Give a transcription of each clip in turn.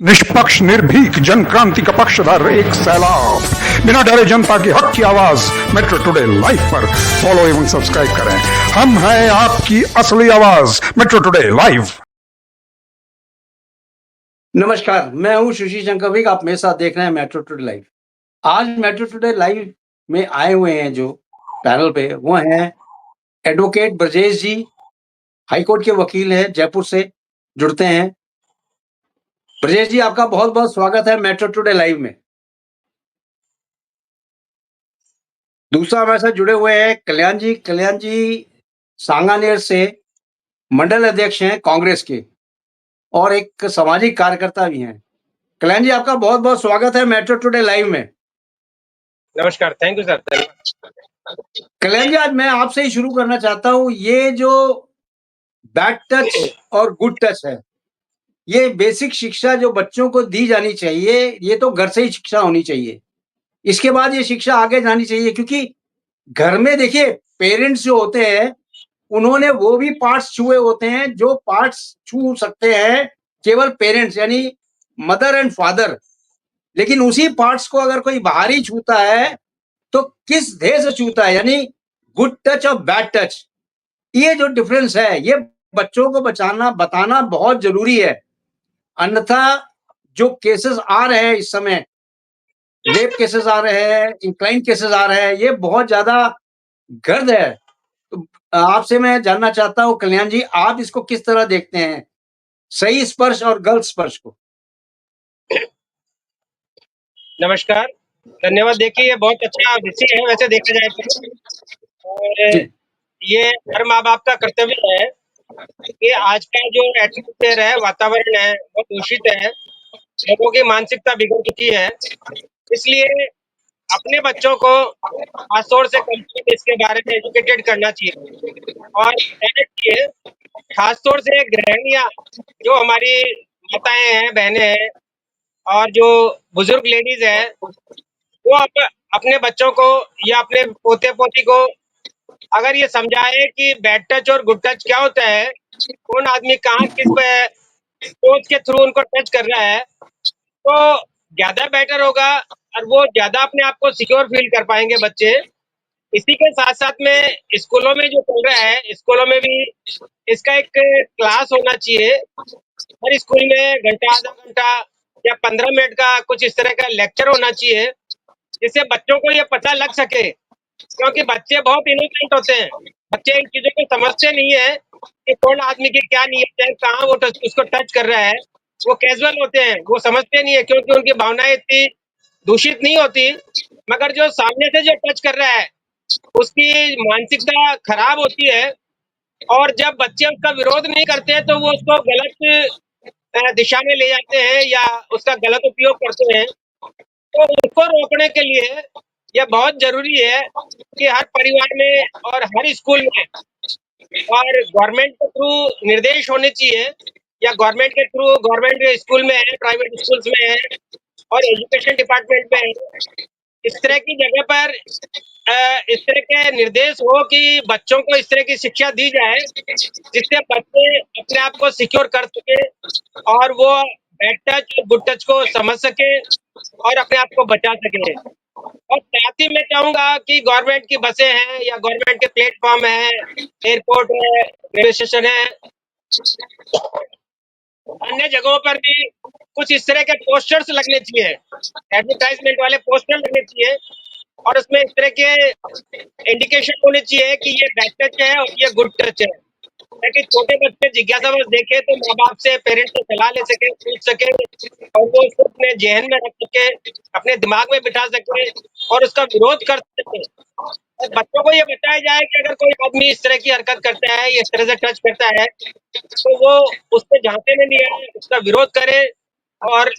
निष्पक्ष निर्भीक जन क्रांति का पक्षधर एक सैलाब, बिना डरे जनता की हक की आवाज मेट्रो टुडे लाइव पर फॉलो एवं सब्सक्राइब करें। हम हैं आपकी असली आवाज मेट्रो टुडे लाइव। नमस्कार, मैं हूं सुशील शंकर विक। आप मेरे साथ देख रहे हैं मेट्रो टुडे लाइव। आज मेट्रो टुडे लाइव में आए हुए हैं जो पैनल पे, वो हैं एडवोकेट ब्रजेश जी, हाईकोर्ट के वकील हैं, जयपुर से जुड़ते हैं। ब्रजेश जी, आपका बहुत-बहुत स्वागत है मेट्रो टुडे लाइव में। दूसरा हमारे साथ जुड़े हुए हैं कल्याण जी सांगानेर से मंडल अध्यक्ष हैं कांग्रेस के और एक सामाजिक कार्यकर्ता भी हैं। कल्याण जी, आपका बहुत-बहुत स्वागत है मेट्रो टुडे लाइव में। नमस्कार, थैंक यू सर। कल्याण जी, आज मैं आपसे ही शुरू करना चाहता हूँ। ये जो बैड टच और गुड टच है, ये बेसिक शिक्षा जो बच्चों को दी जानी चाहिए, ये तो घर से ही शिक्षा होनी चाहिए। इसके बाद ये शिक्षा आगे जानी चाहिए, क्योंकि घर में देखिए पेरेंट्स जो होते हैं, उन्होंने वो भी पार्ट्स छुए होते हैं जो पार्ट्स छू सकते हैं केवल पेरेंट्स, यानी मदर एंड फादर। लेकिन उसी पार्ट्स को अगर कोई बाहरी छूता है तो किस ध्येय से छूता है, यानी गुड टच और बैड टच। ये जो डिफरेंस है, ये बच्चों को बताना बहुत जरूरी है। अन्यथा जो केसेस आ रहे हैं इस समय, रेप केसेस आ रहे हैं, इंक्लाइन केसेस आ रहे हैं, ये बहुत ज्यादा गर्द है। तो आपसे मैं जानना चाहता हूँ कल्याण जी, आप इसको किस तरह देखते हैं, सही स्पर्श और गलत स्पर्श को? नमस्कार, धन्यवाद। देखिए, ये बहुत अच्छा विषय है वैसे देखा जाए तो, और ये हर माँ-बाप का कर्तव्य है कि आज का जो एटमॉस्फेयर है, वातावरण है, वो दूषित है, लोगों की मानसिकता बिगड़ चुकी है। इसलिए अपने बच्चों को खासतौर से कम से कम इसके बारे में एजुकेटेड करना चाहिए और बताना चाहिए। खासतौर से गृहिणियाँ, जो हमारी माताएँ हैं, बहनें हैं और जो बुजुर्ग लेडीज है, वो अपने बच्चों को या अपने पोते-पोती को अगर ये समझाए कि बैड टच और गुड टच क्या होता है, कौन आदमी कहाँ किस पे सोच के थ्रू उनको टच कर रहा है, तो ज़्यादा बेटर होगा और वो ज़्यादा अपने आप को सिक्योर फील कर पाएँगे बच्चे। इसी के साथ-साथ में स्कूलों में जो चल रहा है, स्कूलों में भी इसका एक क्लास होना चाहिए। हर स्कूल में घंटा, आधा घंटा या 15 मिनट का कुछ इस तरह का लेक्चर होना चाहिए, जिससे बच्चों को ये पता लग सके, क्योंकि बच्चे बहुत इनोसेंट होते हैं। बच्चे इन चीज़ों को समझते नहीं है कि कौन आदमी की क्या नीयत है, कहाँ वो उसको टच कर रहा है। वो कैज़ुअल होते हैं, वो समझते नहीं है क्योंकि उनकी भावनाएँ इतनी दूषित नहीं होती। मगर जो सामने से जो टच कर रहा है, उसकी मानसिकता खराब होती है और जब बच्चे उसका विरोध नहीं करते हैं, तो वो उसको गलत दिशा में ले जाते हैं या उसका गलत उपयोग करते हैं। तो उसको रोकने के लिए ये बहुत ज़रूरी है कि हर परिवार में और हर स्कूल में और गवर्नमेंट के थ्रू निर्देश होने चाहिए या गवर्नमेंट के थ्रू गवर्नमेंट स्कूल में है, प्राइवेट स्कूल्स में है और एजुकेशन डिपार्टमेंट में है। इस तरह की जगह पर इस तरह के निर्देश हो कि बच्चों को इस तरह की शिक्षा दी जाए, जिससे बच्चे अपने आप को सिक्योर कर सके और वो बैड टच और गुड टच को समझ सके और अपने आप को बचा सके। और साथ ही मैं चाहूँगा कि गवर्नमेंट की बसें हैं या गवर्नमेंट के प्लेटफ़ॉर्म है, एयरपोर्ट है, रेलवे स्टेशन है, अन्य जगहों पर भी कुछ इस तरह के पोस्टर्स लगने चाहिए, एडवर्टाइज़मेंट वाले पोस्टर लगने चाहिए और उसमें इस तरह के इंडिकेशन होने चाहिए कि ये बैड टच है और ये गुड टच है, ताकि छोटे बच्चे जिज्ञासावश देखें तो माँ-बाप से, पेरेंट्स से सलाह ले सकें, पूछ सकें और वो उसको अपने ज़हन में रख सकें, अपने दिमाग में बिठा सकें और उसका विरोध कर सकें। और बच्चों को ये बताया जाए कि अगर कोई आदमी इस तरह की हरकत करता है, इस तरह से टच करता है, तो वो उसको झांसे में नहीं आए, उसका विरोध करे और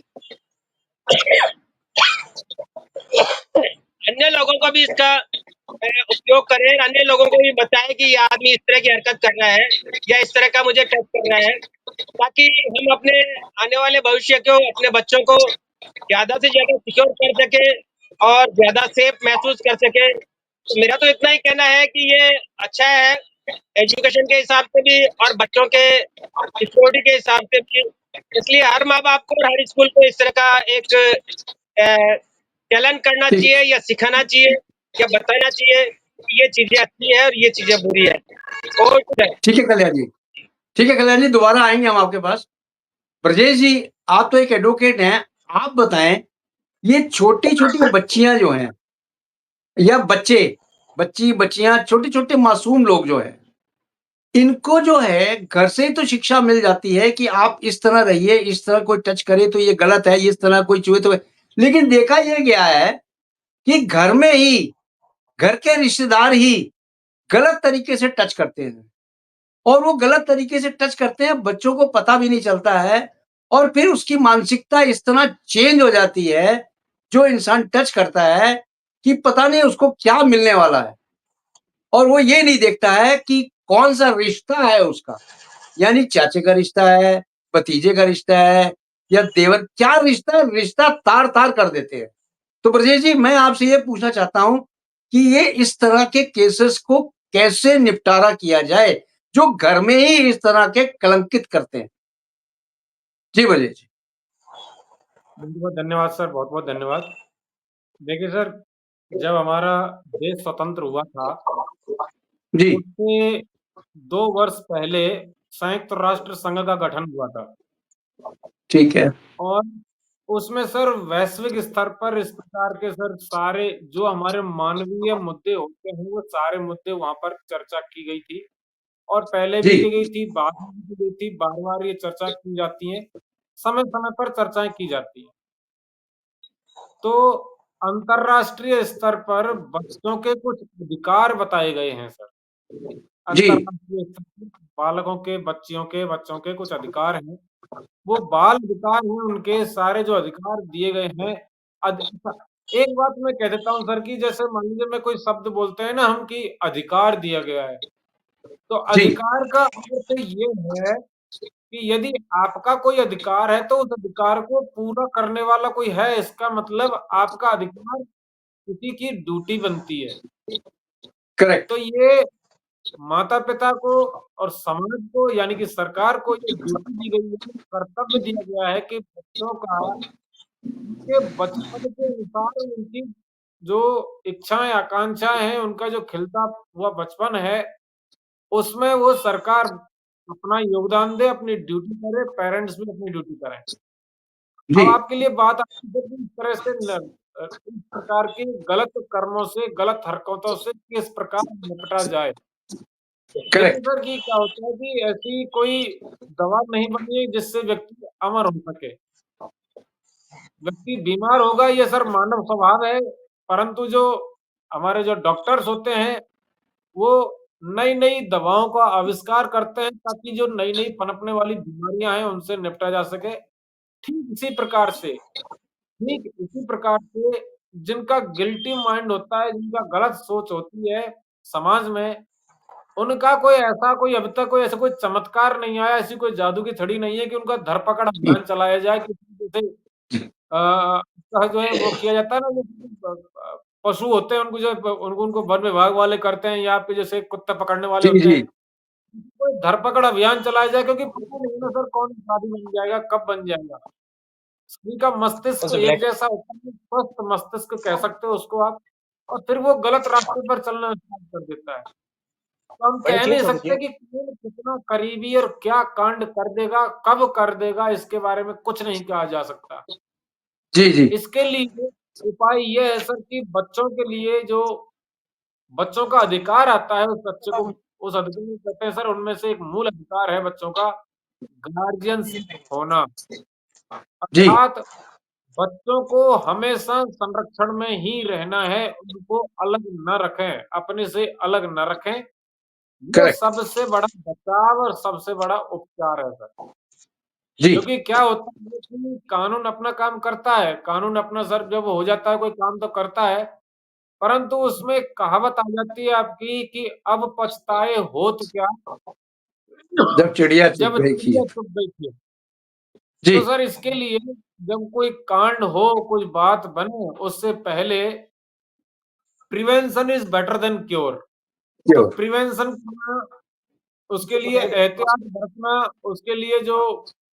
अन्य लोगों को भी इसका उपयोग करें, अन्य लोगों को भी बताएं कि ये आदमी इस तरह की हरकत कर रहा है या इस तरह का मुझे टच कर रहा है, ताकि हम अपने आने वाले भविष्य को, अपने बच्चों को ज़्यादा से ज़्यादा सिक्योर कर सकें और ज़्यादा सेफ महसूस कर सकें। तो मेरा तो इतना ही कहना है कि ये अच्छा है एजुकेशन के हिसाब से भी और बच्चों के सिक्योरिटी के हिसाब से भी। इसलिए हर माँ-बाप को और हर स्कूल को इस तरह का एक चलन करना ठीक चाहिए या सिखाना चाहिए या बताना चाहिए कि ये चीज़ें अच्छी है और ये चीज़ें बुरी है। और कुछ है? ठीक है कल्याण जी, ठीक है कल्याण जी, दोबारा आएँगे हम आपके पास। ब्रजेश जी, आप तो एक एडवोकेट हैं, आप बताएँ, ये छोटी-छोटी बच्चियाँ जो हैं या बच्चे, बच्चियाँ, छोटे-छोटे मासूम लोग जो हैं, इनको जो है घर से ही तो शिक्षा मिल जाती है कि आप इस तरह रहिए, इस तरह कोई टच करे तो ये गलत है, इस तरह कोई छुए तो लेकिन देखा ये गया है कि घर में ही, घर के रिश्तेदार ही गलत तरीके से टच करते हैं और वो गलत तरीके से टच करते हैं, बच्चों को पता भी नहीं चलता है और फिर उसकी मानसिकता इस तरह चेंज हो जाती है, जो इंसान टच करता है कि पता नहीं उसको क्या मिलने वाला है और वो ये नहीं देखता है कि कौन-सा रिश्ता है उसका। यानी चाचे का रिश्ता है, भतीजे का रिश्ता है या देवर क्या रिश्ता है, रिश्ता तार-तार कर देते हैं। तो ब्रजेश जी, मैं आपसे ये पूछना चाहता हूँ कि ये इस तरह के केसेस को कैसे निपटारा किया जाए, जो घर में ही इस तरह के कलंकित करते हैं? जी ब्रजेश जी। बहुत धन्यवाद सर, बहुत-बहुत धन्यवाद। देखिए सर, जब हमारा देश स्वतंत्र हुआ था, जी, उससे 2 वर्ष पहले संयुक्त राष्ट्र संघ का गठन हुआ था ठीक है। और उसमें सर वैश्विक स्तर पर इस प्रकार के सर सारे जो हमारे मानवीय मुद्दे होते हैं, वो सारे मुद्दे वहाँ पर चर्चा की गई थी और पहले भी जी, की गई थी, बाद में भी की गई थी, बार-बार ये चर्चा की जाती है, समय-समय पर चर्चाएँ की जाती हैं। तो अंतर्राष्ट्रीय स्तर पर बच्चों के कुछ अधिकार बताए गए हैं सर। जी, अंतर्राष्ट्रीय स्तर पर बालकों के, बच्चों के कुछ अधिकार हैं। वो बाल अधिकार हैं उनके सारे जो अधिकार दिए गए हैं अध एक बात मैं कह देता हूँ सर कि जैसे मान लीजिए मैं कोई शब्द बोलते हैं ना हम कि अधिकार दिया गया है। तो जी, अधिकार का अर्थ ये है कि यदि आपका कोई अधिकार है तो उस अधिकार को पूरा करने वाला कोई है, इसका मतलब आपका अधिकार किसी की ड्यूटी बनती है। करेक्ट। तो ये माता-पिता को और समाज को यानी कि सरकार को ये ड्यूटी दी गई है, कर्तव्य दिया गया है कि बच्चों का उनके बचपन के अनुसार उनकी जो इच्छाएँ, आकांक्षाएँ हैं, उनका जो खिलता हुआ बचपन है, उसमें वो सरकार अपना योगदान दे, अपनी ड्यूटी करे, पेरेंट्स भी अपनी ड्यूटी करें। जी, अब आपके लिए बात आती है कि इस तरह से इस प्रकार की गलत कर्मों से, गलत हरकतों से किस प्रकार निपटा जाए। देखिए करेक्ट। सर कि क्या होता है कि ऐसी कोई दवा नहीं बनी है जिससे व्यक्ति अमर हो सके। व्यक्ति बीमार होगा ये सर मानव स्वभाव है, परंतु जो हमारे जो डॉक्टर्स होते हैं, वो नई-नई दवाओं का आविष्कार करते हैं ताकि जो नई-नई पनपने वाली बीमारियाँ हैं, उनसे निपटा जा सके। ठीक इसी प्रकार से जिनका गिल्टी माइंड होता है, जिनका गलत सोच होती है समाज में, उनका कोई अब तक कोई ऐसा कोई चमत्कार नहीं आया, ऐसी कोई जादू की छड़ी नहीं है कि उनका धर-पकड़ जी, अभियान चलाया जाए कि जैसे उसका जो है वो किया जाता है ना, जो पशु होते हैं उनको जो उनको उनको वन विभाग वाले करते हैं या फिर जैसे कुत्ते पकड़ने वाले जी, होते जी, हैं, कोई धर-पकड़ अभियान चलाया जाए क्योंकि पता नहीं ना सर कौन अपराधी बन जाएगा, कब बन जाएगा। सभी का मस्तिष्क एक जैसा होता है, स्वस्थ मस्तिष्क कह सकते हो उसको आप और फिर वो गलत रास्ते पर चलना स्टार्ट कर देता है। तो हम कह नहीं सकते कि कौन कितना करीबी और क्या कांड कर देगा, कब कर देगा, इसके बारे में कुछ नहीं कहा जा सकता। जी, जी, इसके लिए उपाय ये है सर कि बच्चों के लिए जो बच्चों का अधिकार आता है, उस बच्चे को उस अधिकार को कहते हैं सर उनमें से एक मूल अधिकार है बच्चों का गार्डियनशिप होना। जी, अर्थात बच्चों को हमेशा संरक्षण में ही रहना है, उनको अलग न रखें, अपने से अलग न रखें। ये करेक्ट। सबसे बड़ा बचाव और सबसे बड़ा उपचार है सर। जी, क्योंकि क्या होता है कि कानून अपना काम करता है, कानून अपना सर जब हो जाता है कोई काम तो करता है, परंतु उसमें एक कहावत आ जाती है आपकी कि अब पछताए होत क्या जब चिड़िया चुग जब गई थी। चिड़िया चुग गई थी। जी, तो सर इसके लिए जब कोई कांड हो, कोई बात बने, उससे पहले prevention is better than cure. तो क्यों? प्रिवेंशन करना उसके लिए एहतियात बरतना, उसके लिए जो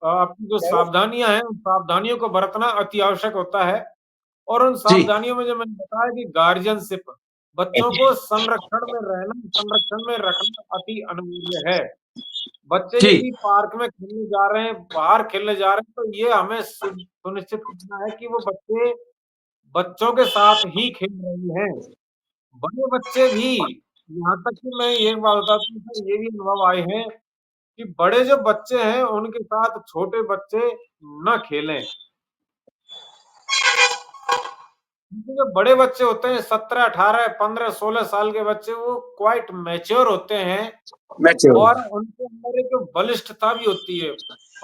आपकी जो सावधानियां हैं, उन सावधानियों को बरतना अति आवश्यक होता है। और उन जी सावधानियों में जो मैंने बताया कि गार्जियनशिप, बच्चों को संरक्षण में रहना, संरक्षण में रखना अति अनिवार्य है। बच्चे जी यदि पार्क में खेलने जा रहे हैं, बाहर खेलने जा रहे हैं, तो ये हमें सुनिश्चित करना है कि वो बच्चे बच्चों के साथ ही खेल रहे हैं। बड़े बच्चे भी, यहाँ तक कि मैं ये बात बताता हूँ सर, ये भी अनुभव आए हैं कि बड़े जो बच्चे हैं, उनके साथ छोटे बच्चे ना खेलें। क्योंकि जो बड़े बच्चे होते हैं 17, 18, 15, 16 साल के बच्चे, वो क्वाइट मैच्योर होते हैं मैच्योर और उनके अंदर एक बलिष्ठता भी होती है।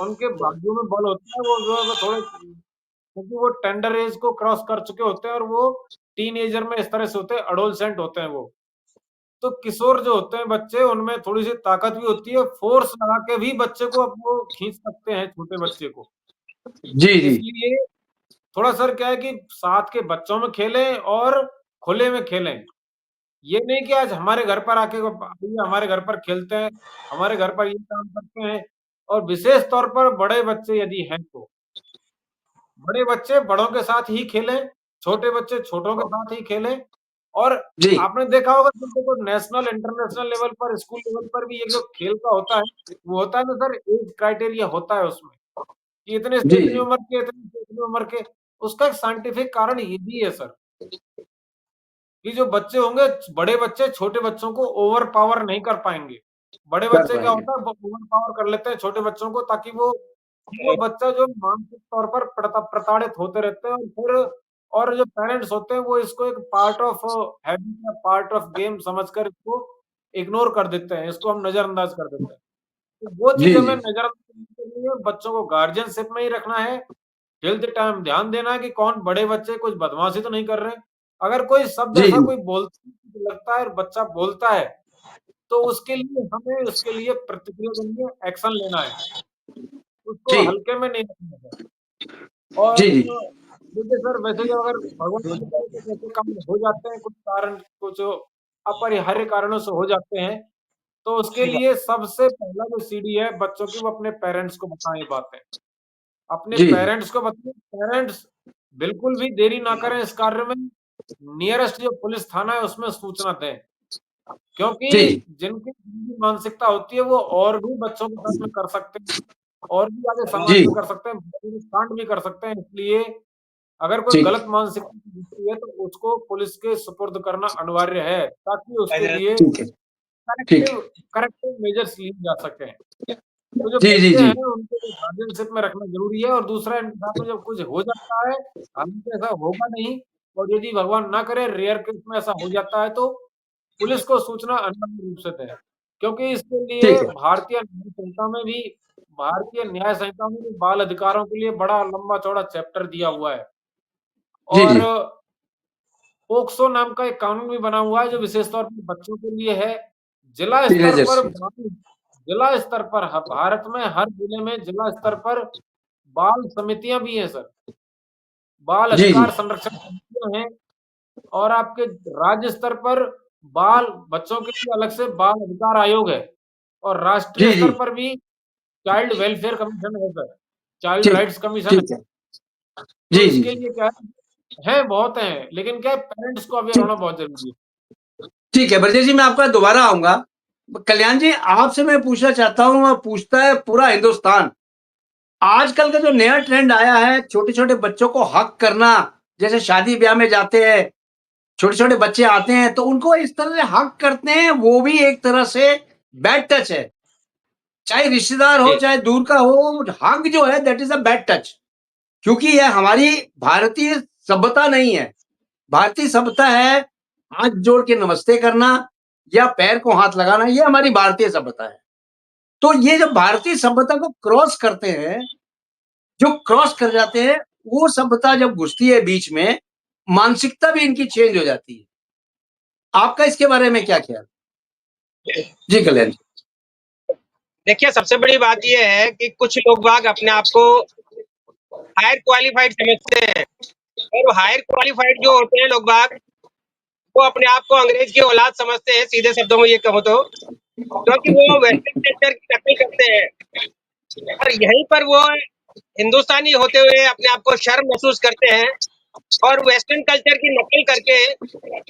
उनके बाजू में बल होता है, वो जो है वो थोड़े, क्योंकि वो टेंडर एज को क्रॉस कर चुके होते हैं और वो टीनेजर में इस तरह से होते हैं, एडोलसेंट होते हैं वो। तो किशोर जो होते हैं बच्चे, उनमें थोड़ी-सी ताकत भी होती है, फ़ोर्स लगा के भी बच्चे को अब वो खींच सकते हैं, छोटे बच्चे को। जी जी इसलिए थोड़ा सर क्या है कि साथ के बच्चों में खेलें और खुले में खेलें। ये नहीं कि आज हमारे घर पर आके आइए हमारे घर पर खेलते हैं, हमारे घर पर ये काम करते हैं, और विशेष तौर पर बड़े बच्चे यदि हैं तो, बड़े बच्चे बड़ों के साथ ही खेलें, छोटे बच्चे छोटों के साथ ही खेलें। और जी आपने देखा होगा कि देखो नेशनल, इंटरनेशनल लेवल पर, स्कूल लेवल पर भी ये जो खेल का होता है, वो होता है ना सर, एज क्राइटेरिया होता है उसमें, कि इतने से जी इतनी जी उम्र के, इतने से इतनी उम्र के। उसका एक साइंटिफिक कारण ये भी है सर, कि जो बच्चे होंगे, बड़े बच्चे छोटे बच्चों को ओवर पावर नहीं कर पाएँगे। बड़े कर बच्चे क्या पाएंगे। होता है, ओवर पावर कर लेते हैं छोटे बच्चों को, ताकि वो बच्चा जो मानसिक तौर पर प्रताड़ित होते रहते हैं, और फिर और जो पेरेंट्स होते हैं, वो इसको एक पार्ट ऑफ हैबिट या पार्ट ऑफ गेम समझकर इसको इग्नोर कर देते हैं, इसको हम नज़रअंदाज कर देते हैं। तो वो जी चीज़ हमें जी नज़रअंदाज नहीं करनी है, बच्चों को गार्डियनशिप में ही रखना है। खेलते टाइम ध्यान देना है कि कौन बड़े बच्चे कुछ बदमाशी तो नहीं कर रहे हैं। अगर कोई शब्द जी ऐसा जी कोई लगता है और बच्चा बोलता है, तो उसके लिए हमें उसके लिए प्रतिक्रिया देनी है, एक्शन लेना है। उसको जी हल्के में नहीं लेना है। और जी जी देखिए सर, वैसे जब अगर भगवान न करे कुछ ऐसे काम हो जाते हैं, कुछ कारण, कुछ अपरिहार्य कारणों से हो जाते हैं, तो उसके लिए सबसे पहला जो सीढ़ी है बच्चों की, वो अपने पेरेंट्स को बताएँ बातें। अपने जी पेरेंट्स को बताएँ, पेरेंट्स बिल्कुल भी देरी ना करें इस कार्य में, नियरेस्ट जो पुलिस थाना है उसमें सूचना दें। क्योंकि जी जिनकी जिनकी मानसिकता होती है, वो और भी बच्चों के साथ में कर सकते हैं, और भी आगे समाज जी में कर सकते हैं, कांड भी कर सकते हैं। इसलिए अगर कोई ठीक गलत मानसिकता दिखती है, तो उसको पुलिस के सुपुर्द करना अनिवार्य है, ताकि उसके लिए ठीक है ठीक करेक्टिव है करेक्टिव मेजर्स लिए जा सकें। तो जो जी जी बच्चे जी हैं, उनको गार्डियनशिप में रखना ज़रूरी है। और दूसरा, इनके साथ में जब कुछ हो जाता है, हालाँकि ऐसा होगा नहीं, और यदि भगवान ना करे रेयर केस में ऐसा हो जाता है, तो पुलिस को सूचना अनिवार्य रूप से दें। क्योंकि इसके लिए ठीक है भारतीय न्याय संहिता में भी बाल अधिकारों के लिए बड़ा लंबा-चौड़ा चैप्टर दिया हुआ है। जी और जी पोक्सो नाम का एक कानून भी बना हुआ है, जो विशेष तौर पर बच्चों के लिए है। जिला स्तर टीनेजर्स पर की जिला स्तर पर भारत में हर जिले में जिला स्तर पर बाल समितियाँ भी हैं सर। बाल जी जी अधिकार संरक्षण समितियाँ हैं। और आपके राज्य स्तर पर बाल बच्चों के लिए अलग से बाल अधिकार आयोग है। और राष्ट्रीय जी जी स्तर पर भी चाइल्ड वेलफेयर कमीशन है सर, चाइल्ड ठीक राइट्स कमीशन है। ठीक है तो जी जी इसके जी लिए क्या है बहुत हैं, लेकिन क्या है, पेरेंट्स को अवेयर ठीक होना बहुत ज़रूरी है। ठीक है ब्रजेश जी, मैं आपका दोबारा आऊंगा। कल्याण जी, आपसे मैं पूछना चाहता हूँ और पूछता है पूरा हिंदुस्तान। आजकल का जो नया ट्रेंड आया है, छोटे छोटे बच्चों को हक करना, जैसे शादी ब्याह में जाते हैं, छोटे छोटे बच्चे आते हैं तो उनको इस तरह से हक करते हैं, वो भी एक तरह से बैड टच है। चाहे रिश्तेदार हो जी, चाहे दूर का हो, हक जो है that is a bad touch. क्योंकि यह हमारी भारतीय सभ्यता नहीं है। भारतीय सभ्यता है हाथ जोड़ के नमस्ते करना या पैर को हाथ लगाना, ये हमारी भारतीय सभ्यता है। तो ये जब भारतीय सभ्यता को क्रॉस करते हैं, जो क्रॉस कर जाते हैं, वो सभ्यता जब घुसती है बीच में, मानसिकता भी इनकी चेंज हो जाती है। आपका इसके बारे में क्या ख्याल? जी कल्याण जी। देखिए सबसे बड़ी बात ये है कि कुछ लोग बाग अपने आप को हायर क्वालिफाइड समझते हैं, और वो हायर क्वालिफाइड जो होते हैं लोग बाग, वो अपने आप को अंग्रेज की औलाद समझते हैं, सीधे शब्दों में ये कहूँ तो। क्योंकि वो वेस्टर्न कल्चर की नकल करते हैं और यहीं पर वो हिंदुस्तानी होते हुए अपने आप को शर्म महसूस करते हैं और वेस्टर्न कल्चर की नकल करके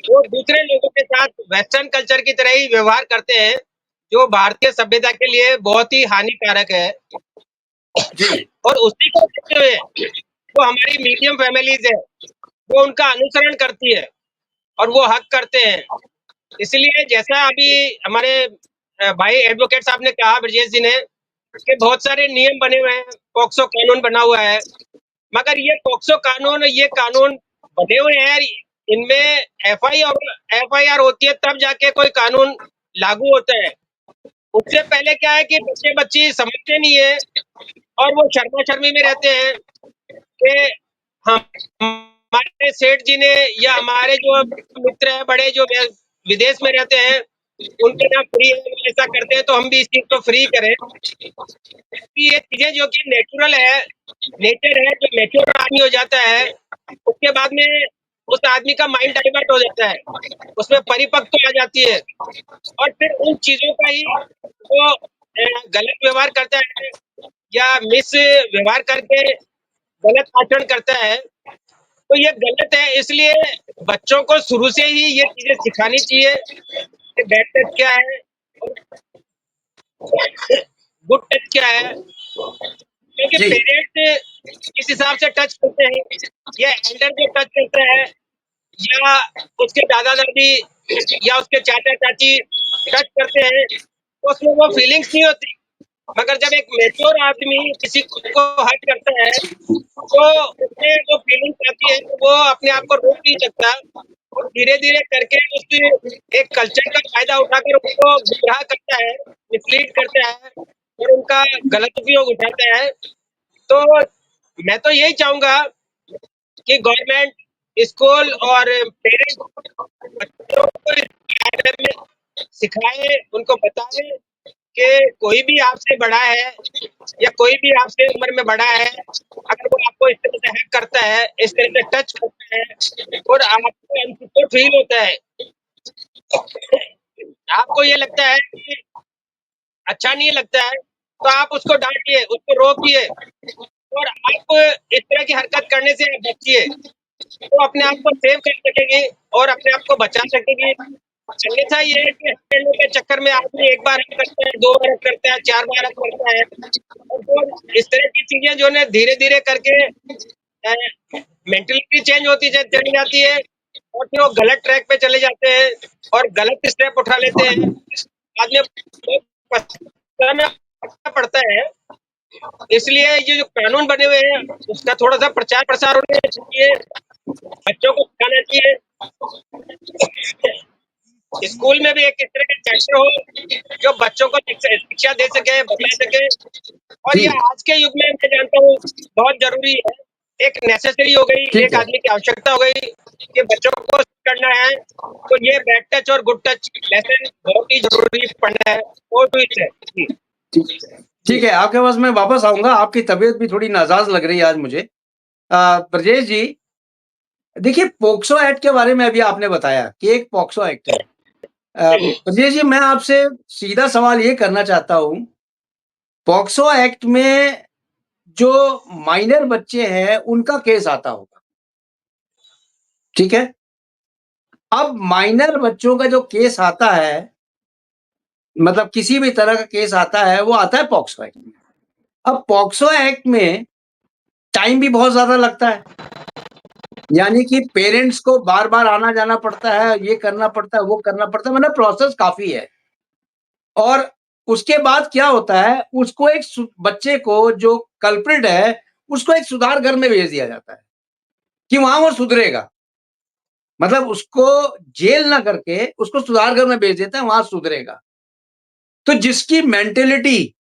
वो दूसरे लोगों के साथ वेस्टर्न कल्चर की तरह ही व्यवहार करते हैं, जो भारतीय सभ्यता के लिए बहुत ही हानिकारक है। जी और उसी को देखते हुए वो हमारी मीडियम फैमिलीज है, वो उनका अनुसरण करती है और वो हक करते हैं। इसलिए जैसा अभी हमारे भाई एडवोकेट साहब ने कहा, ब्रजेश जी ने, कि बहुत सारे नियम बने हुए हैं, पॉक्सो कानून बना हुआ है, मगर ये पॉक्सो कानून, ये कानून बने हुए हैं, इनमें एफआईआर होती है तब जाके कोई कानून लागू होता है। उससे पहले क्या है कि बच्चे बच्ची समझते नहीं है और वो शर्मा शर्मी में रहते हैं कि हम हमारे सेठ जी ने या हमारे जो मित्र है बड़े जो विदेश में रहते हैं उनके यहाँ फ्री है, वो ऐसा करते हैं तो हम भी इस चीज को फ्री करें। कि ये चीजें जो कि नेचुरल है, नेचर है, जो मैच्योर आदमी हो जाता है उसके बाद में उस आदमी का माइंड डाइवर्ट हो जाता है, उसमें परिपक्वता आ जाती है और फिर उन चीजों का ही वो गलत व्यवहार करता है या मिस व्यवहार करके गलत आचरण करता है। तो ये गलत है, इसलिए बच्चों को शुरू से ही ये चीजें सिखानी चाहिए कि बैड टच क्या है और गुड टच क्या है। क्योंकि जी पेरेंट्स किस हिसाब से टच करते हैं या एल्डर जो टच करता है या उसके दादा दादी या उसके चाचा चाची टच करते हैं तो उसमें वो फीलिंग्स नहीं होती। मगर जब एक मैच्योर आदमी किसी को हर्ट करता है तो उसमें वो फीलिंग्स आती है, तो वो अपने आप को रोक नहीं सकता और धीरे धीरे करके उस एक कल्चर का फायदा उठाकर उसको गुमराह करता है, मिसलीड करता है और उनका गलत उपयोग उठाता है। तो मैं तो यही चाहूंगा कि गवर्नमेंट, स्कूल और पेरेंट्स बच्चों को इस बारे में सिखाए, उनको बताए कि कोई भी आपसे बड़ा है या कोई भी आपसे उम्र में बड़ा है, अगर वो आपको इस तरह से हैक करता है, इस तरह से टच करता है और आपको अनसिक्योर फील होता है, आपको ये लगता है कि अच्छा नहीं लगता है, तो आप उसको डांटिए, उसको रोकिए और आप इस तरह की हरकत करने से आप बचिए, तो अपने आप को सेव कर सकेंगे और अपने आप को बचा सकेंगे। अन्यथा ये है कि हथेलियों के चक्कर में आदमी एक बार हक करता है, 2 बार हक करता है, 4 बार हक करता है और फिर इस तरह की चीजें जो है धीरे-धीधीरे करके मेंटालिटी चेंज होती चली जाती है और फिर वो गलत ट्रैक पे चले जाते हैं और गलत स्टेप उठा लेते हैं। बाद में बहुत पछताना पड़ता है। इसलिए ये जो कानून बने हुए हैं उसका थोड़ा-सा प्रचार प्रसार होना चाहिए, बच्चों को सिखाना चाहिए। स्कूल में भी एक इस तरह का चैप्टर हो जो बच्चों को शिक्षा दे सके, बता सके और ये जी आज के युग में मैं जानता हूँ बहुत जरूरी है, एक नेसेसरी हो गई, ठीक एक है आदमी की आवश्यकता हो गई कि बच्चों को करना है, तो ये बैड टच और गुड टच लेसन बहुत ही जरूरी पढ़ना है। और तो है जी। ठीक है, आपके पास मैं वापस आऊंगा। आपकी तबीयत भी थोड़ी नाजाज लग रही है आज मुझे। ब्रजेश जी, देखिए पोक्सो एक्ट के बारे में अभी आपने बताया कि एक पोक्सो एक्ट है। ब्रजेश जी, मैं आपसे सीधा सवाल ये करना चाहता हूँ, पोक्सो एक्ट में जो माइनर बच्चे हैं उनका केस आता होगा, ठीक है? अब माइनर बच्चों का जो केस आता है, मतलब किसी भी तरह का केस आता है, वो आता है पॉक्सो एक्ट में। अब पॉक्सो एक्ट में टाइम भी बहुत ज़्यादा लगता है, यानी कि पेरेंट्स को बार-बार आना-जाना पड़ता है, ये करना पड़ता है, वो करना पड़ता है, मतलब प्रोसेस काफ़ी है। और उसके बाद क्या होता है, उसको एक बच्चे को जो कल्प्रिट है, उसको एक सुधार घर में भेज दिया जाता है, कि वहाँ वो सुधरेगा। मतलब उसको जेल ना करके उसको सुधार घर में भेज देते हैं, वहाँ सुधरेगा। तो जिसकी मेंटालिटी,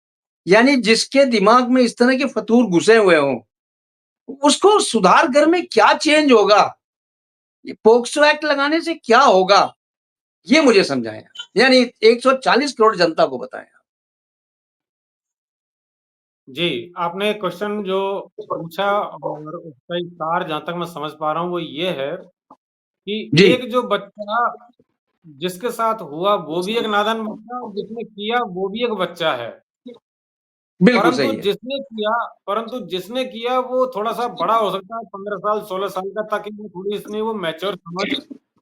यानी जिसके दिमाग में इस तरह के फतूर घुसे हुए हों, उसको सुधार घर में क्या चेंज होगा? ये पोक्सो एक्ट लगाने से क्या होगा? ये मुझे समझाएँ। यानी 140 करोड़ जनता को बताएँ। जी, आपने क्वेश्चन जो पूछा और उसका एक सार जहाँ तक मैं समझ पा रहा हूँ वो ये है कि जी, एक जो बच्चा जिसके साथ हुआ वो भी एक नादान बच्चा और जिसने किया वो भी एक बच्चा है। बिल्कुल परंतु सही है। जिसने किया वो थोड़ा-सा बड़ा हो सकता है 15 साल, 16 साल का, ताकि वो थोड़ी इसमें वो मैच्योर समझ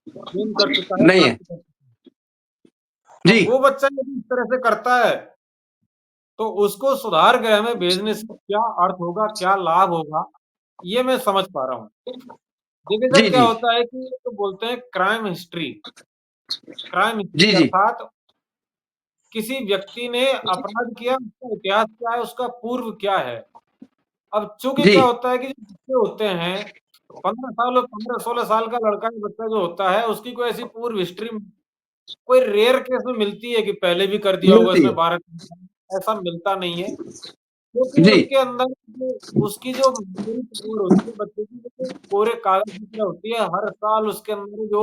गेन कर चुका है, नहीं है। प्राप्त कर चुका है। अब जी, वो बच्चा यदि इस तरह से करता है, तो उसको सुधार गृह में भेजने से क्या अर्थ होगा, क्या लाभ होगा, ये मैं समझ पा रहा हूँ। देखिए सर, जी, क्या जी। होता है कि तो बोलते हैं क्राइम जी, हिस्ट्री जी। अर्थात किसी व्यक्ति ने अपराध किया, उसका इतिहास क्या है, उसका पूर्व क्या है। अब चूँकि जी। क्या होता है कि जो बच्चे होते हैं, 15 साल और 15-16 साल का लड़का या बच्चा जो होता है, उसकी कोई ऐसी पूर्व हिस्ट्री कोई रेयर केस में मिलती है कि पहले भी कर दिया होगा मिलती इसने है। 12, ऐसा मिलता नहीं है। क्योंकि जी। उसके अंदर जो उसकी जो मेमोरी पावर होती है बच्चे की, वो कोरे कागज़ की तरह होती है। हर साल उसके अंदर जो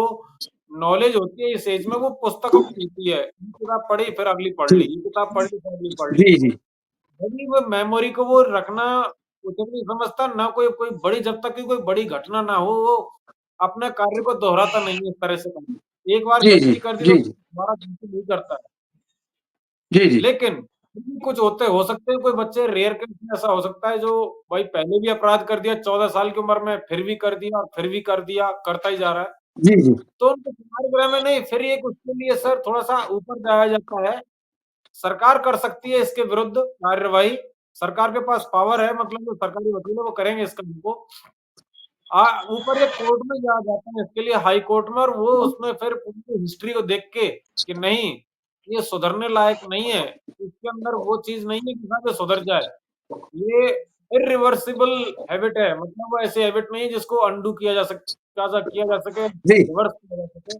नॉलेज होती है इस एज में, वो पुस्तकों की होती है। ये किताब पढ़ी फिर अगली पढ़ ली, जी। ये किताब पढ़ी फिर अगली पढ़ ली। जी, जी। भली वो मेमोरी को वो रखना उचित नहीं समझता, ना कोई कोई बड़ी, जब तक कि कोई बड़ी घटना ना हो, वो अपने कार्य को दोहराता नहीं है इस तरह से करता। एक बार जी, जी। गलती कर दी तो जी, जी। दोबारा गलती नहीं करता है। जी, जी। लेकिन कुछ होते हो सकते हैं कोई बच्चे, रेयर केस में ऐसा हो सकता है जो भाई पहले भी अपराध कर दिया 14 साल की उम्र में, फिर भी कर दिया और फिर भी कर दिया, करता ही जा रहा है। जी, जी। तो उनको सुधार गृह में नहीं, फिर एक उसके लिए सर थोड़ा-सा ऊपर जाया जाता है। सरकार कर सकती है इसके विरुद्ध कार्रवाई। सरकार के पास पावर है, मतलब जो सरकारी वकील है वो करेंगे इस काम को। ऊपर एक कोर्ट में जाया जाता है इसके लिए, हाई कोर्ट में, और वो उसमें फिर पूरी हिस्ट्री को देख के कि नहीं, ये सुधरने लायक नहीं है, इसके अंदर वो चीज़ नहीं है कि हाँ, ये सुधर जाए। ये इर्रिवर्सिबल हैबिट है, मतलब वो ऐसी हैबिट नहीं है जिसको अनडू किया जा सके, जी। रिवर्स किया जा सके।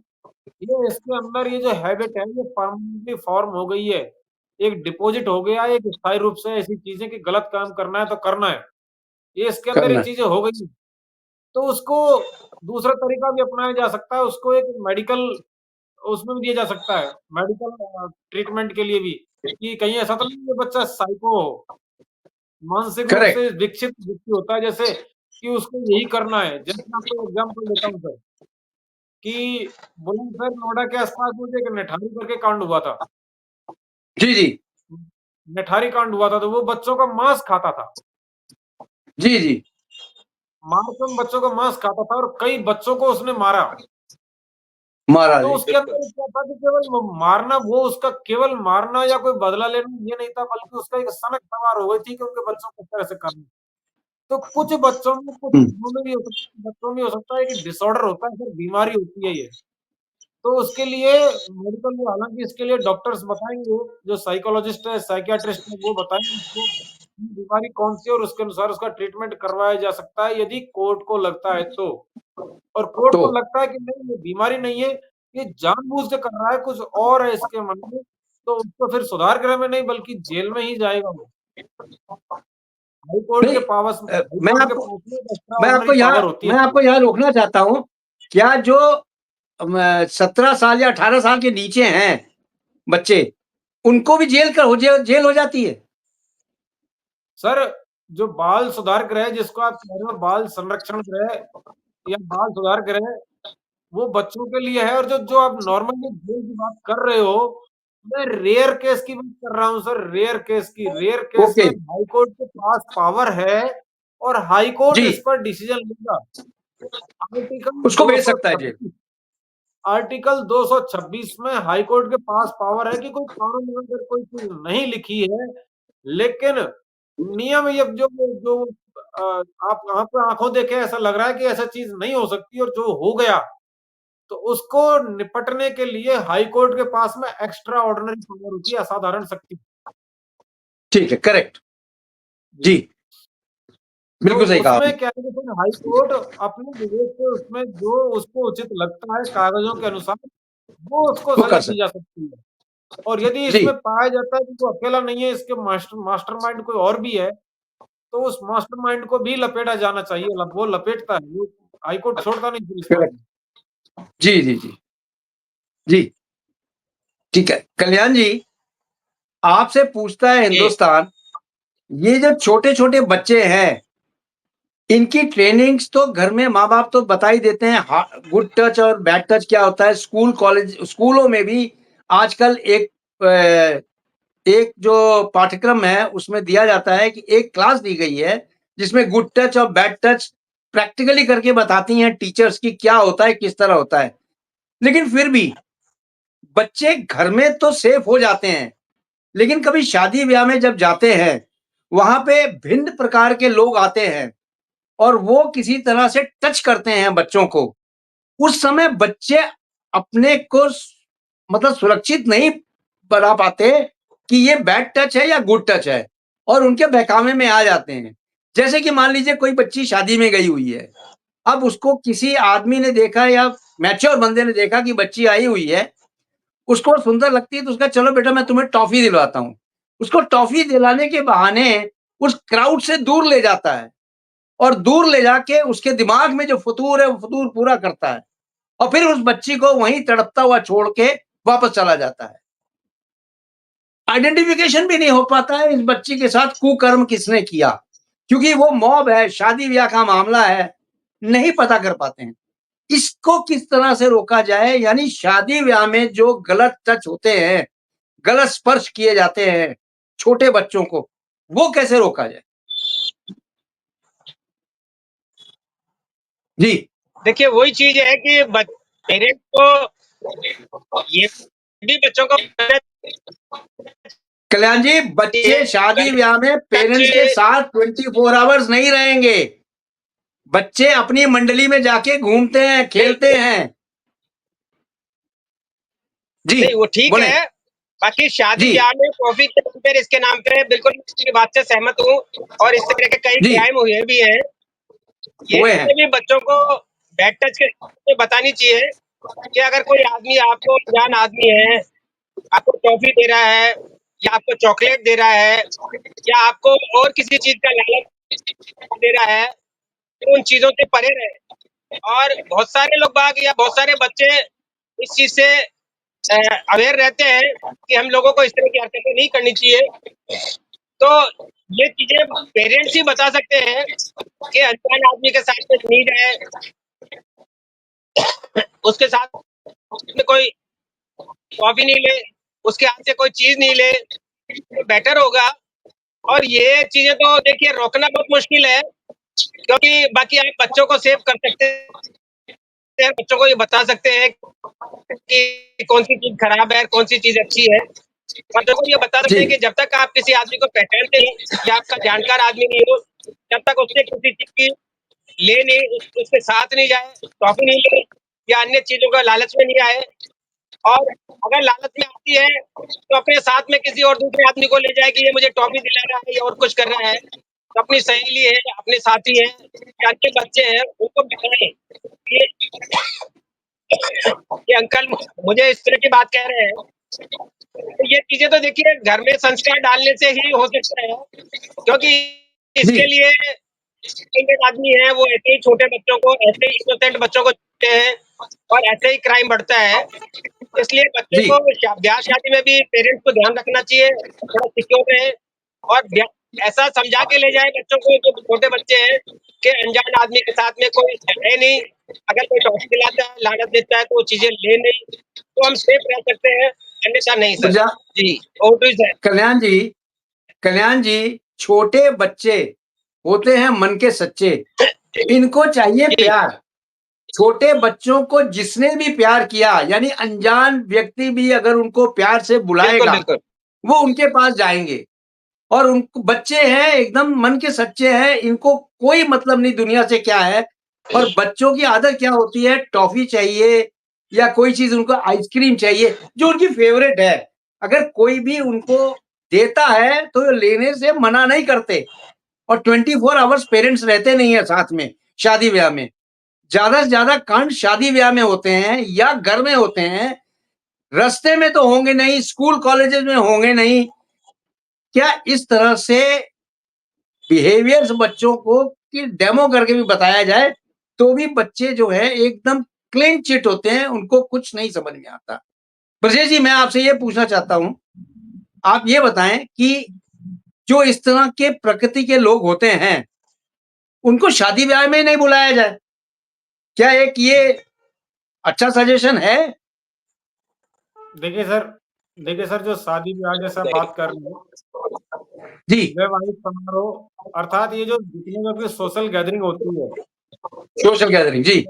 ये इसके अंदर ये जो हैबिट है, ये परमानेंटली फॉर्म हो गई है। एक डिपॉज़िट हो गया है, एक स्थायी रूप से ऐसी चीज़ें कि गलत काम करना है तो करना है। ये इसके अंदर ये करना है। चीज़ें हो गई हैं। तो उसको दूसरा तरीका भी अपनाया जा सकता है, उसको एक मेडिकल उसमें भी दिया जा सकता है, मेडिकल ट्रीटमेंट के लिए भी, कि कहीं ऐसा तो नहीं है ये बच्चा साइको हो, मानसिक रूप से करेक्ट। विकसित व्यक्ति होता है जैसे, कि उसको यही करना है। जैसे मैं आपको एग्ज़ाम्पल देता हूँ सर, कि बुलंदशहर नोएडा के आस-पास मुझे एक निठारी करके कांड हुआ था। जी, जी। निठारी कांड हुआ था, तो वो बच्चों का मांस खाता था। जी, जी। मासूम बच्चों का मांस खाता था और कई बच्चों को उसने मारा। महाराज तो जी, उसके बिल्कुल। अंदर क्या था कि केवल मारना, वो उसका केवल मारना या कोई बदला लेना ये नहीं था, बल्कि उसका एक सनक सवार हो गई थी कि उनके बच्चों को इस तरह से करना। तो कुछ बच्चों में, कुछ हुँ। लोगों में भी हो सकता है, बच्चों में हो सकता है कि डिसऑर्डर होता है, फिर बीमारी होती है ये। तो उसके लिए मेडिकल में, हालाँकि इसके लिए डॉक्टर्स बताएँगे, जो साइकोलॉजिस्ट है, साइकियाट्रिस्ट है, वो बताएँगे उसको कि बीमारी कौन-सी है और उसके अनुसार उसका ट्रीटमेंट करवाया जा सकता है, यदि कोर्ट को लगता है तो। और कोर्ट तो को लगता है कि नहीं, ये बीमारी नहीं है, ये जानबूझ के कर रहा है, कुछ और है इसके मन में, तो उसको फिर सुधार गृह में नहीं बल्कि जेल में ही जाएगा वो। नहीं, हाई मैं कोर्ट के आपको पास में एक एक्स्ट्राऑर्डिनरी पावर होती है मैं इसकी। आपको यहाँ रोकना चाहता हूँ। क्या जो 17 साल या 18 साल के नीचे हैं बच्चे, उनको भी जेल हो जाती है? सर, जो बाल सुधार गृह जिसको आप कह रहे हो, बाल संरक्षण गृह या बाल सुधार गृह, वो बच्चों के लिए है। और जो जो आप नॉर्मली जेल की बात कर रहे हो, मैं रेयर केस की बात कर रहा हूँ सर, रेयर केस की। Rare case okay. में हाई कोर्ट के पास पावर है और हाई कोर्ट जी, इस पर डिसीजन लेगा। आर्टिकल उसको भेज सकता है जेल। 226 आर्टिकल 226 में हाई कोर्ट के पास पावर है कि कोई कानून में अगर कोई चीज़ नहीं लिखी है, लेकिन नियम ये जो जो आप आँखों देखे ऐसा लग रहा है कि ऐसा चीज़ नहीं हो सकती, और जो हो गया, तो उसको निपटने के लिए हाई कोर्ट के पास में एक्स्ट्रा ऑर्डिनरी पावर होती है, असाधारण शक्ति। ठीक है, करेक्ट। जी। जी, तो बिल्कुल सही कहा उसमें आपने। क्या है कि फिर हाई कोर्ट अपने विवेक से उसमें जो उसको उचित लगता है कागज़ों के अनुसार, वो उसको वो सज़ा कर दी सकते जा सकती है। और यदि जी, इसमें पाया जाता है कि वो अकेला नहीं है, इसके मास्टरमाइंड कोई और भी है, तो उस मास्टरमाइंड को भी लपेटा जाना चाहिए। वो लपेटता है, वो हाई कोर्ट छोड़ता नहीं फिर इस मामले करेक्ट। में। जी, जी, जी। जी, ठीक है। कल्याण जी, आपसे पूछता है जी, हिंदुस्तान, ये जो छोटे-छोटे बच्चे हैं, इनकी ट्रेनिंग्स तो घर में माँ-बाप तो बता ही देते हैं, गुड टच और बैड टच क्या होता है। स्कूल, कॉलेज, स्कूलों में भी आजकल एक जो पाठ्यक्रम है उसमें दिया जाता है कि एक क्लास दी गई है जिसमें गुड टच और बैड टच प्रैक्टिकली करके बताती हैं टीचर्स कि क्या होता है, किस तरह होता है। लेकिन फिर भी बच्चे घर में तो सेफ हो जाते हैं, लेकिन कभी शादी-ब्याह में जब जाते हैं, वहाँ पे भिन्न प्रकार के लोग आते हैं और वो किसी तरह से टच करते हैं बच्चों को। उस समय बच्चे अपने को मतलब सुरक्षित नहीं बना पाते कि ये बैड टच है या गुड टच है, और उनके बहकावे में आ जाते हैं। जैसे कि मान लीजिए कोई बच्ची शादी में गई हुई है, अब उसको किसी आदमी ने देखा या मैच्योर बंदे ने देखा कि बच्ची आई हुई है, उसको सुंदर लगती है तो उसका चलो बेटा मैं तुम्हें टॉफ़ी दिलवाता हूँ। उसको टॉफ़ी दिलाने के बहाने उस क्राउड से दूर ले जाता है और दूर ले जाके उसके दिमाग में जो फ़ुतूर है, वो फ़ुतूर पूरा करता है और फिर उस बच्ची को वहीं तड़पता हुआ छोड़ के वापस चला जाता है। आइडेंटिफिकेशन भी नहीं हो पाता है इस बच्ची के साथ कुकर्म किसने किया, क्योंकि वो मॉब है, शादी-ब्याह का मामला है, नहीं पता कर पाते हैं। इसको किस तरह से रोका जाए, यानी शादी-ब्याह में जो गलत टच होते हैं, गलत स्पर्श किए जाते हैं छोटे बच्चों को, वो कैसे रोका जाए? जी। देखिए वही चीज है कि पेरेंट्स को ये भी बच्चों को कल्याण जी, बच्चे शादी-ब्याह में टच पेरेंट्स के साथ 24 आवर्स नहीं रहेंगे। बच्चे अपनी मंडली में जाके घूमते हैं, खेलते हैं। जी, नहीं वो ठीक बोलें। है। बाकी शादी जी, ब्याह में कॉफी के नाम पे इसके नाम पे बिल्कुल मैं आपकी बात से सहमत हूँ और इस तरह के कई जी, क्राइम हुए भी हैं। ये हुए चीजें हैं। भी बच्चों को बैड टच के पे बतानी चाहिए कि अगर कोई आदमी आपको अनजान आदमी है, आपको टॉफी दे रहा है या आपको चॉकलेट दे रहा है या आपको और किसी चीज का लालच दे रहा है, तो उन चीजों से परे रहे। और बहुत सारे लोग बाग या बहुत सारे बच्चे इस चीज से अवेयर रहते हैं कि हम लोगों को इस तरह की हरकतें नहीं करनी चाहिए। तो ये चीजें पेरेंट्स ही बता सकते हैं कि अनजान आदमी के साथ में नहीं जाए, उसके साथ में कोई कॉफी नहीं ले, उसके हाथ से कोई चीज नहीं ले, तो बेटर होगा। और ये चीजें तो देखिए रोकना बहुत मुश्किल है, क्योंकि बाकी आप बच्चों को सेव कर सकते हैं, बच्चों को ये बता सकते हैं कि कौन सी चीज खराब है, कौन सी चीज अच्छी है। बच्चों को ये बता सकते जी, हैं कि जब तक आप किसी आदमी को पहचानते नहीं या आपका जानकार आदमी नहीं हो, तब तक उससे किसी चीज की ले नहीं, उसके साथ नहीं जाए, टॉफी नहीं ले या अन्य चीजों का लालच में नहीं आए। और अगर लालच में आती है तो अपने साथ में किसी और दूसरे आदमी को ले जाए कि ये मुझे टॉफी दिला रहा है या और कुछ कर रहा है। तो अपनी सहेली है, अपने साथी है या अन्य बच्चे हैं, उनको बताएं कि अंकल मुझे इस तरह की बात कह रहे हैं। तो ये चीजें तो देखिए घर में संस्कार डालने से ही हो सकता है, क्योंकि जी, इसके लिए इंटेलिजेंट आदमी है वो ऐसे ही छोटे बच्चों को, ऐसे ही इनोसेंट बच्चों को छूते हैं और ऐसे ही क्राइम बढ़ता है। इसलिए बच्चों जी, को ब्याह शादी में भी पेरेंट्स को ध्यान रखना चाहिए, थोड़ा सिक्योर रहे और ऐसा समझा के ले जाए बच्चों को, जो छोटे बच्चे हैं, कि अनजान आदमी के साथ में कोई है नहीं। अगर कोई टॉफी दिलाता है, लालच देता है तो वो चीजें ले नहीं, तो हम सेफ रह सकते हैं, अन्यथा नहीं सर। जा जी, ओवर टू सर। कल्याण जी, कल्याण जी, छोटे बच्चे होते हैं मन के सच्चे, इनको चाहिए जी, प्यार। छोटे बच्चों को जिसने भी प्यार किया, यानी अनजान व्यक्ति भी अगर उनको प्यार से बिल्कुल, बुलाएगा, बिल्कुल। वो उनके पास जाएँगे। और उनको बच्चे हैं, एकदम मन के सच्चे हैं, इनको कोई मतलब नहीं दुनिया से क्या है। और बच्चों की आदत क्या होती है, टॉफ़ी चाहिए या कोई चीज़, उनको आइसक्रीम चाहिए, जो उनकी फ़ेवरेट है। अगर कोई भी उनको देता है, तो ये लेने से मना नहीं करते और 24 आवर्स पेरेंट्स रहते नहीं हैं साथ में, शादी-ब्याह में। ज़्यादा से ज़्यादा कांड शादी-ब्याह में होते हैं या घर में होते हैं, रास्ते में तो होंगे नहीं, स्कूल कॉलेजेस में होंगे नहीं। क्या इस तरह से बिहेवियर्स बच्चों को कि डेमो करके भी बताया जाए, तो भी बच्चे जो है एकदम क्लीन चिट होते हैं, उनको कुछ नहीं समझ में आता। ब्रजेश जी, मैं आपसे ये पूछना चाहता हूँ, आप ये बताएँ कि जो इस तरह के प्रकृति के लोग होते हैं, उनको शादी ब्याह में ही नहीं बुलाया जाए। क्या एक ये अच्छा सजेशन है? देखिए सर, जो शादी ब्याह जैसा बात कर रहे हैं, जी, वैवाहिक समारोह अर्थात ये जो जितनी भी आपकी सोशल गैदरिंग होती है, सोशल गैदरिंग, जी,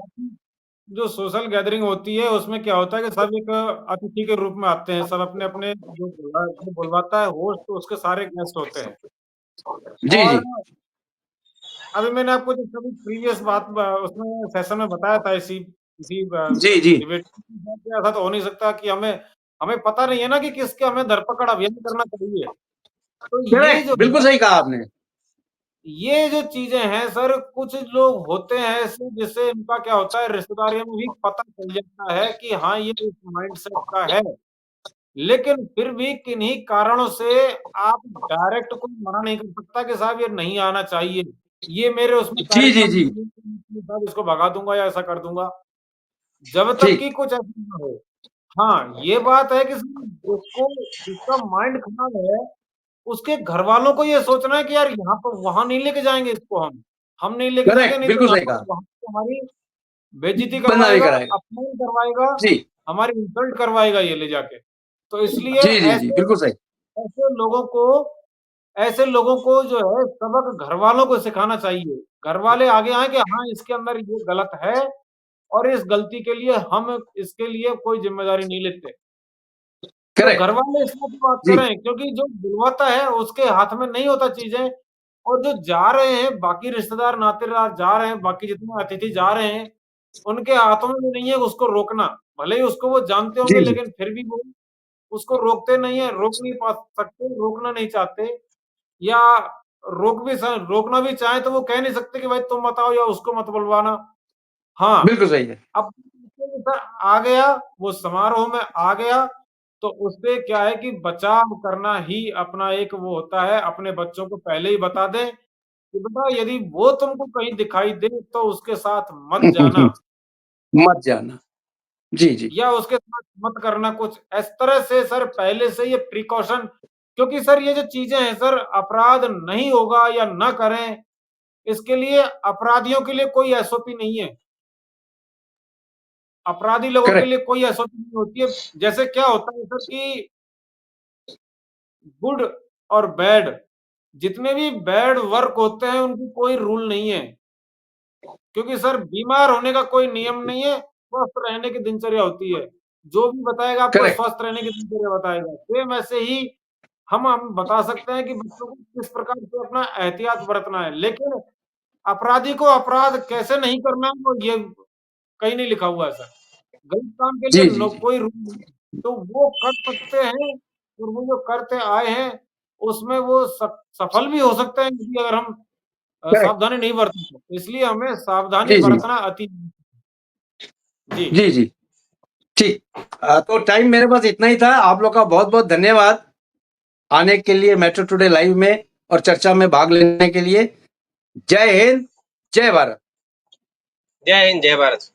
जो सोशल गैदरिंग होती है उसमें क्या होता है कि सब एक अतिथि के रूप में आते हैं, सब अपने-अपने जो बुलवाता है होस्ट तो उसके सारे गेस्ट होते हैं। जी, और जी, अभी मैंने आपको जो कभी प्रीवियस बात उसमें सेशन में बताया था इसी जी, जी, डिबेट में ऐसा तो हो नहीं सकता कि हमें हमें पता नहीं है ना कि किसके हमें धरपकड़ अभियान करना चाहिए। तो ये करेक्ट, जो बिल्कुल है, सही कहा आपने। ये जो चीज़ें हैं सर, कुछ लोग होते हैं ऐसे जिससे इनका क्या होता है रिश्तेदारियों में भी पता चल जाता है कि हाँ, ये इस माइंडसेट का है। लेकिन फिर भी किन्हीं कारणों से आप डायरेक्ट कोई मना नहीं कर सकता कि साहब ये नहीं आना चाहिए। ये मेरे उसमें जी, जी, कार्यक्रम जी, में साहब इसको भगा दूँगा या ऐसा कर दूँगा। जब तक ठीक, कि कुछ ऐसा ना हो। हाँ, ये बात है कि जिसको जिसका माइंड खराब है, उसके घरवालों को ये सोचना है कि यार यहाँ पर वहाँ नहीं लेके जाएँगे इसको हम। हम नहीं लेके जाएँगे करेक्ट, नहीं तो बिल्कुल यहाँ सही पर कहा। वहाँ पे हमारी बेइज़्ज़ती बदनामी करवाएगा, कराएगा। अपमान करवाएगा, जी, हमारी इंसल्ट करवाएगा ये ले जाके। तो इसलिए जी, जी, जी, बिल्कुल सही। ऐसे लोगों को ऐसे लोगों को जो है सबक घरवालों को सिखाना चाहिए। घरवाले आगे आएँ कि हाँ, इसके अंदर ये गलत है और इस गलती के लिए हम इसके लिए कोई ज़िम्मेदारी नहीं लेते। तो करेक्ट, घरवाले इस बात पे बात जी, करें क्योंकि जो बुलवाता है उसके हाथ में नहीं होता चीज़ें और जो जा रहे हैं बाकी रिश्तेदार, नातेदार जा रहे हैं, बाकी जितने अतिथि जा रहे हैं, उनके हाथों में भी नहीं है उसको रोकना। भले ही उसको वो जानते होंगे जी, जी, लेकिन फिर भी वो उसको रोकते नहीं है, रोक नहीं पा सकते, रोकना नहीं चाहते या रोकना भी चाहें तो वो कह नहीं सकते कि भाई तुम मत आओ या उसको मत बुलवाना। हाँ, बिल्कुल सही है। अब सर आ गया, वो समारोह में आ गया, तो उससे क्या है कि बचाव करना ही अपना एक वो होता है, अपने बच्चों को पहले ही बता दें कि बेटा यदि वो तुमको कहीं दिखाई दे तो उसके साथ मत जाना मत जाना। जी, जी, या उसके साथ मत करना कुछ। इस तरह से सर पहले से ये प्रिकॉशन क्योंकि सर ये जो चीज़ें हैं सर अपराध नहीं होगा या ना करें, इसके लिए अपराधियों के लिए कोई एसओपी नहीं है। अपराधी लोगों के करेक्ट, लिए कोई एसओपी नहीं होती है। जैसे क्या होता है सर कि गुड और बैड जितने भी बैड वर्क होते हैं उनकी कोई रूल नहीं है। क्योंकि सर बीमार होने का कोई नियम नहीं है, स्वस्थ रहने की दिनचर्या होती है। जो भी बताएगा आपको करेक्ट, स्वस्थ रहने की दिनचर्या बताएगा। सेम ऐसे ही हम बता सकते हैं कि बच्चों को किस प्रकार से अपना एहतियात बरतना है। लेकिन अपराधी को अपराध कैसे नहीं करना है वो ये कहीं नहीं लिखा हुआ है सर। गलत काम के लिए जी, जी, नो जी, कोई रूल नहीं है। तो वो कर सकते हैं और वो जो करते आए हैं, उसमें वो सफल भी हो सकते हैं यदि अगर हम करेक्ट, सावधानी नहीं बरतें तो। इसलिए हमें सावधानी जी, जी, बरतना अति जी। जी, जी, ठीक। तो टाइम मेरे पास इतना ही था। आप लोग का बहुत-बहुत धन्यवाद आने के लिए मेट्रो टुडे लाइव में और चर्चा में भाग लेने के लिए। जय हिंद, जय भारत। जय हिंद, जय भारत।